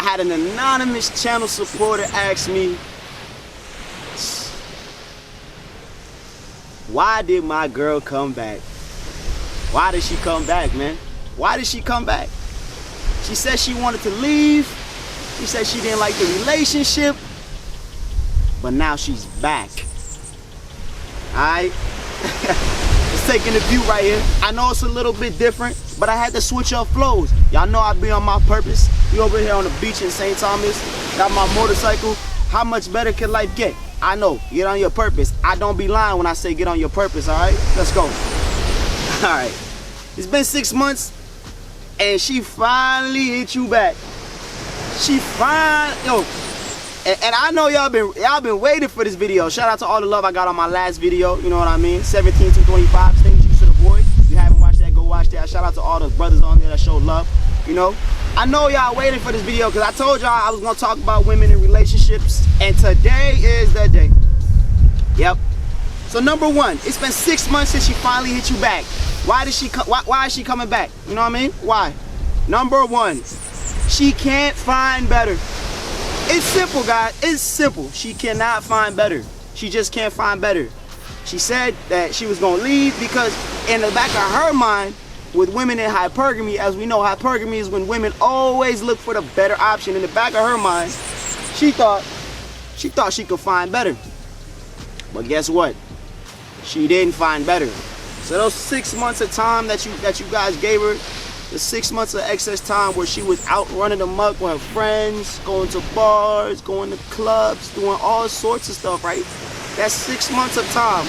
had an anonymous channel supporter ask me, why did my girl come back? Why did she come back, man? Why did she come back? She said she wanted to leave. She said she didn't like the relationship. But now she's back. Alright? Let's take in the view right here. I know it's a little bit different, but I had to switch up flows. Y'all know I be on my purpose. We over here on the beach in St. Thomas. Got my motorcycle. How much better can life get? I know. Get on your purpose. I don't be lying when I say get on your purpose, alright? Let's go. Alright. It's been 6 months, and she finally hit you back. She finally, and I know y'all been waiting for this video. Shout out to all the love I got on my last video. You know what I mean? 17 to 25 things you should avoid. If you haven't watched that, go watch that. Shout out to all the brothers on there that showed love. You know, I know y'all waiting for this video because I told y'all I was gonna talk about women in relationships, and today is the day. Yep. So number one, it's been 6 months since she finally hit you back. Why is she coming back? You know what I mean? Why? Number one, she can't find better. It's simple, guys. It's simple. She cannot find better. She just can't find better. She said that she was gonna leave because in the back of her mind, with women in hypergamy, as we know, hypergamy is when women always look for the better option. In the back of her mind, she thought she could find better. But guess what? She didn't find better. So those 6 months of time that you guys gave her, the 6 months of excess time where she was out running amok with her friends, going to bars, going to clubs, doing all sorts of stuff, right? That's 6 months of time.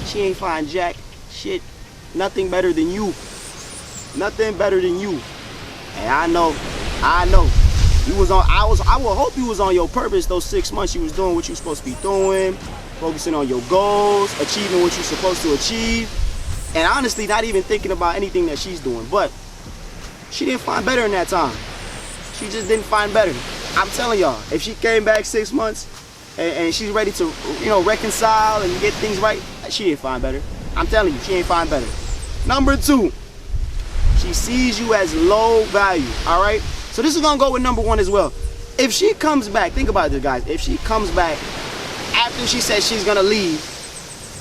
She ain't find jack shit, nothing better than you. Nothing better than you. And I know. You was on, I would hope you was on your purpose those 6 months. You was doing what you was supposed to be doing, focusing on your goals, achieving what you're supposed to achieve, and honestly not even thinking about anything that she's doing. But she didn't find better in that time. She just didn't find better. I'm telling y'all, if she came back 6 months and she's ready to, you know, reconcile and get things right, she didn't find better. I'm telling you, she ain't find better. Number two, she sees you as low value, all right? So this is gonna go with number one as well. If she comes back, think about this, guys. If she comes back after she says she's gonna leave,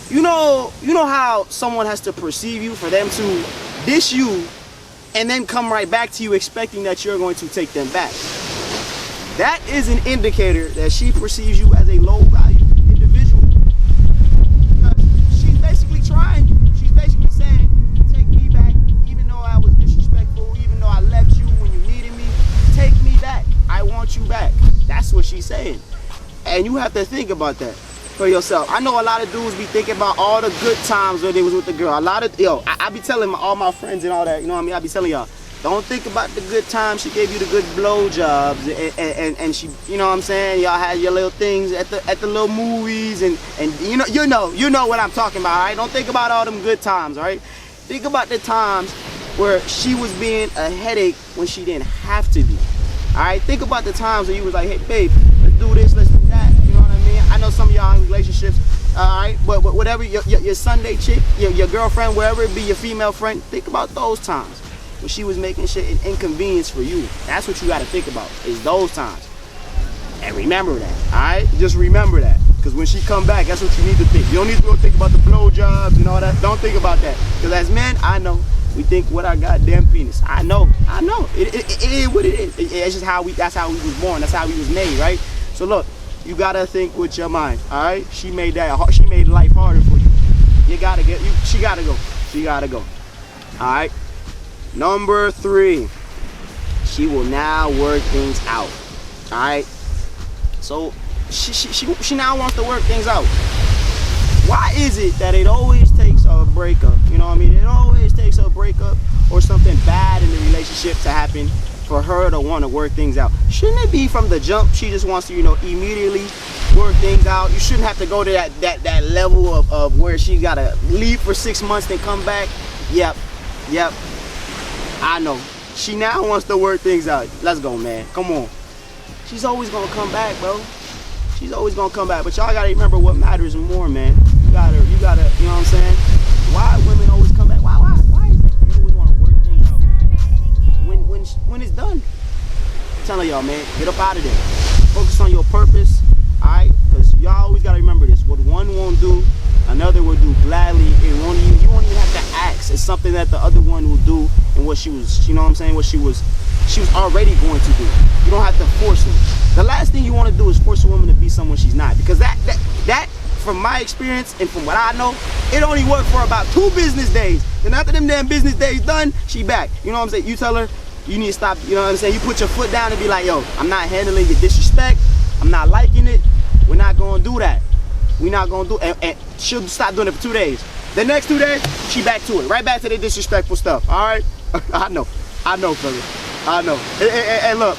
you know how someone has to perceive you for them to dish you and then come right back to you expecting that you're going to take them back. That is an indicator that she perceives you as a low value individual. She's basically trying you. She's basically saying, take me back, even though I was disrespectful, even though I left you when you needed me, take me back. I want you back. That's what she's saying. And you have to think about that for yourself. I know a lot of dudes be thinking about all the good times when they was with the girl. A lot of, I be telling all my friends and all that, you know what I mean? I be telling y'all, don't think about the good times she gave you, the good blowjobs, and she, you know what I'm saying? Y'all had your little things at the little movies, and you know what I'm talking about, all right? Don't think about all them good times, all right? Think about the times where she was being a headache when she didn't have to be, all right? Think about the times where you was like, hey, babe, let's do this, let's do that, you know what I mean? I know some of y'all in relationships, all right? But whatever, your Sunday chick, your girlfriend, wherever it be, your female friend, think about those times when she was making shit an inconvenience for you. That's what you got to think about, is those times. And remember that, all right? Just remember that. Because when she come back, that's what you need to think. You don't need to go think about the blowjobs and all that. Don't think about that. Because as men, I know, we think with our goddamn penis. I know. It is what it is. It's just that's how we was born. That's how we was made, right? So look, you got to think with your mind, all right? She made life harder for you. She got to go. She got to go. All right? Number three, she will now work things out. All right. So she now wants to work things out. Why is it that it always takes a breakup? You know what I mean? It always takes a breakup or something bad in the relationship to happen for her to want to work things out. Shouldn't it be from the jump? She just wants to, immediately work things out. You shouldn't have to go to that level of where she got to leave for 6 months then come back. Yep. I know. She now wants to work things out. Let's go, man. Come on. She's always gonna come back, bro. She's always gonna come back. But y'all gotta remember what matters more, man. You gotta, you know what I'm saying? Why women always come back? Why is it they always wanna work things out? When it's done. telling y'all, man, get up out of there. Focus on your purpose, all right? Because y'all always got to remember this. What one won't do, another will do gladly. You won't even have to ask. It's something that the other one will do, and what she was, you know what I'm saying, what she was already going to do. You don't have to force her. The last thing you want to do is force a woman to be someone she's not, because that from my experience and from what I know, it only worked for about 2 business days. And after them damn business days done, she back. You know what I'm saying? You tell her, you need to stop, you know what I'm saying? You put your foot down and be like, yo, I'm not handling your disrespect. I'm not liking it. We're not going to do that. We're not going to do it. And she'll stop doing it for 2 days. The next 2 days, she back to it. Right back to the disrespectful stuff. All right? I know, brother. I know. And look,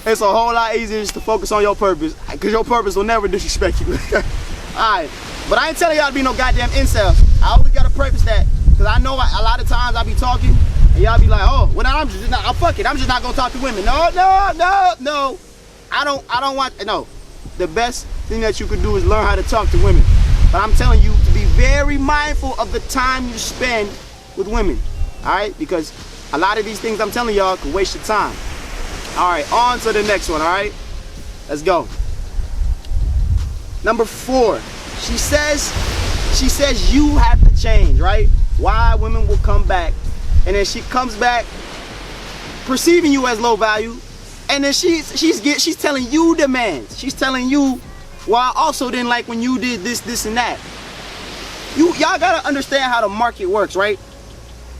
it's a whole lot easier just to focus on your purpose, because your purpose will never disrespect you. Alright, but I ain't telling y'all to be no goddamn incel. I always gotta preface that, because I know a lot of times I be talking and y'all be like, oh, well, I'm fuck it, I'm just not gonna talk to women. No. I don't want, no. The best thing that you could do is learn how to talk to women. But I'm telling you to be very mindful of the time you spend with women. Alright, because a lot of these things I'm telling y'all could waste your time. Alright, on to the next one, alright? Let's go. Number 4, she says you have to change, right? Why women will come back, and then she comes back perceiving you as low value, and then she's telling you demands. She's telling you, well, I also didn't like when you did this and that. Y'all gotta understand how the market works, right?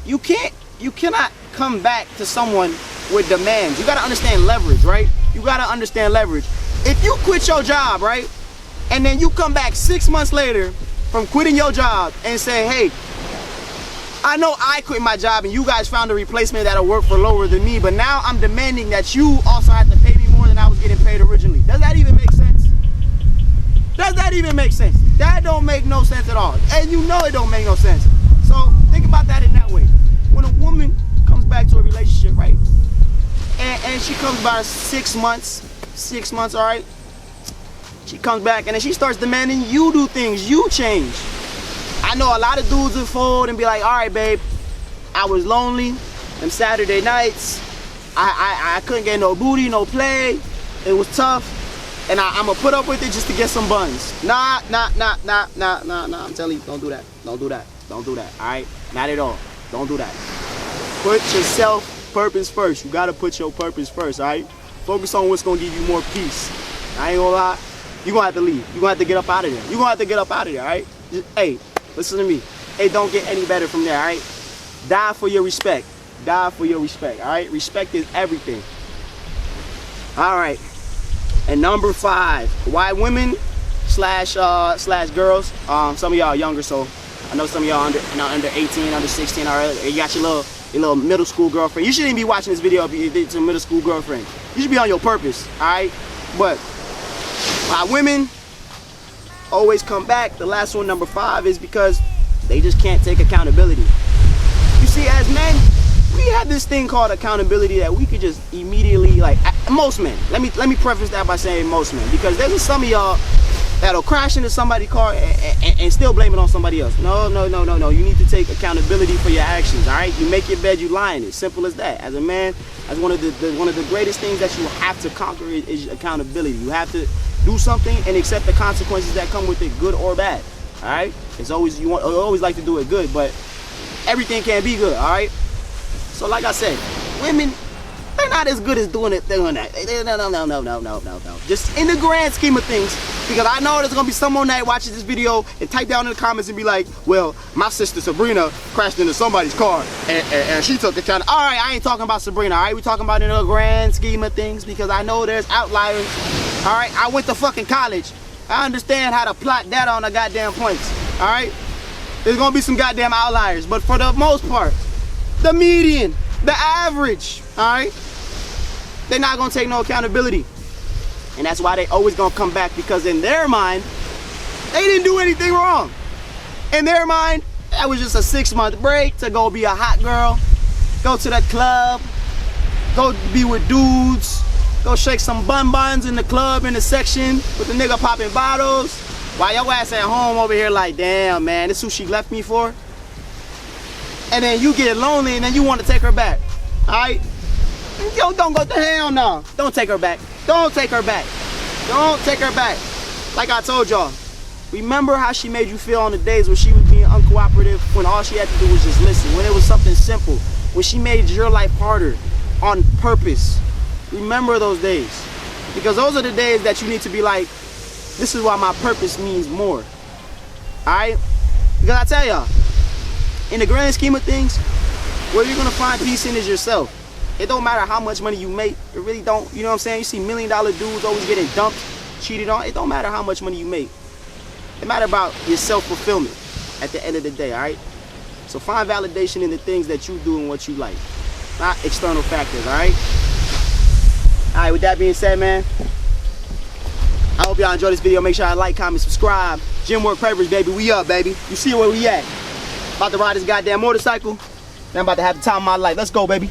You cannot come back to someone with demands. You gotta understand leverage, right? You gotta understand leverage. If you quit your job, right? And then you come back 6 months later from quitting your job and say, hey, I know I quit my job and you guys found a replacement that'll work for lower than me, but now I'm demanding that you also have to pay me more than I was getting paid originally. Does that even make sense? Does that even make sense? That don't make no sense at all. And you know it don't make no sense. So think about that in that way. When a woman comes back to a relationship, right? And she comes by 6 months, all right? She comes back and then she starts demanding you do things, you change. I know a lot of dudes will fold and be like, all right, babe, I was lonely them Saturday nights. I couldn't get no booty, no play. It was tough. And I'm gonna put up with it just to get some buns. Nah. I'm telling you, don't do that. Don't do that. Don't do that, all right? Not at all. Don't do that. Put your purpose first. You gotta put your purpose first, all right? Focus on what's gonna give you more peace. I ain't gonna lie. You're gonna have to leave. You're gonna have to get up out of there. You're gonna have to get up out of there, all right? Just, hey, listen to me. It don't get any better from there, all right? Die for your respect. Die for your respect, all right? Respect is everything. All right. And number 5, why women slash girls, some of y'all are younger, so I know some of y'all under 18, under 16, all right? You got your little middle school girlfriend. You shouldn't even be watching this video if it's a middle school girlfriend. You should be on your purpose, all right? But why women always come back, the last one, number 5, is because they just can't take accountability. You see, as men, we have this thing called accountability that we could just immediately, like, most men, let me preface that by saying most men, because there's some of y'all that'll crash into somebody's car and still blame it on somebody else. No. You need to take accountability for your actions, all right? You make your bed, you lie in it. Simple as that. As a man, as one of the greatest things that you have to conquer is accountability. You have to do something and accept the consequences that come with it, good or bad, all right? It's always, you always like to do it good, but everything can't be good, all right? So like I said, women, they're not as good as doing that. No. Just in the grand scheme of things, because I know there's gonna be someone that watches this video and type down in the comments and be like, well, my sister Sabrina crashed into somebody's car and she took account. All right, I ain't talking about Sabrina, all right? We're talking about in the grand scheme of things, because I know there's outliers, all right? I went to fucking college. I understand how to plot data on the goddamn points, all right? There's gonna be some goddamn outliers, but for the most part, the median, the average, all right? They're not gonna take no accountability. And that's why they always gonna come back, because in their mind, they didn't do anything wrong. In their mind, that was just a 6-month break to go be a hot girl, go to the club, go be with dudes, go shake some buns in the club in the section with the nigga popping bottles, while your ass at home over here like, damn man, this is who she left me for. And then you get lonely and then you want to take her back, all right? Don't go to hell no. Don't take her back. Don't take her back. Don't take her back. Like I told y'all, remember how she made you feel on the days when she was being uncooperative, when all she had to do was just listen, when it was something simple, when she made your life harder on purpose. Remember those days. Because those are the days that you need to be like, this is why my purpose means more. Alright? Because I tell y'all, in the grand scheme of things, where you're gonna find peace in is yourself. It don't matter how much money you make. It really don't. You know what I'm saying? You see $1 million dudes always getting dumped, cheated on. It don't matter how much money you make. It matters about your self-fulfillment at the end of the day, all right? So find validation in the things that you do and what you like, not external factors, all right? All right, with that being said, man, I hope y'all enjoyed this video. Make sure y'all like, comment, subscribe. Gym Work Papers, baby. We up, baby. You see where we at. About to ride this goddamn motorcycle. And I'm about to have the time of my life. Let's go, baby.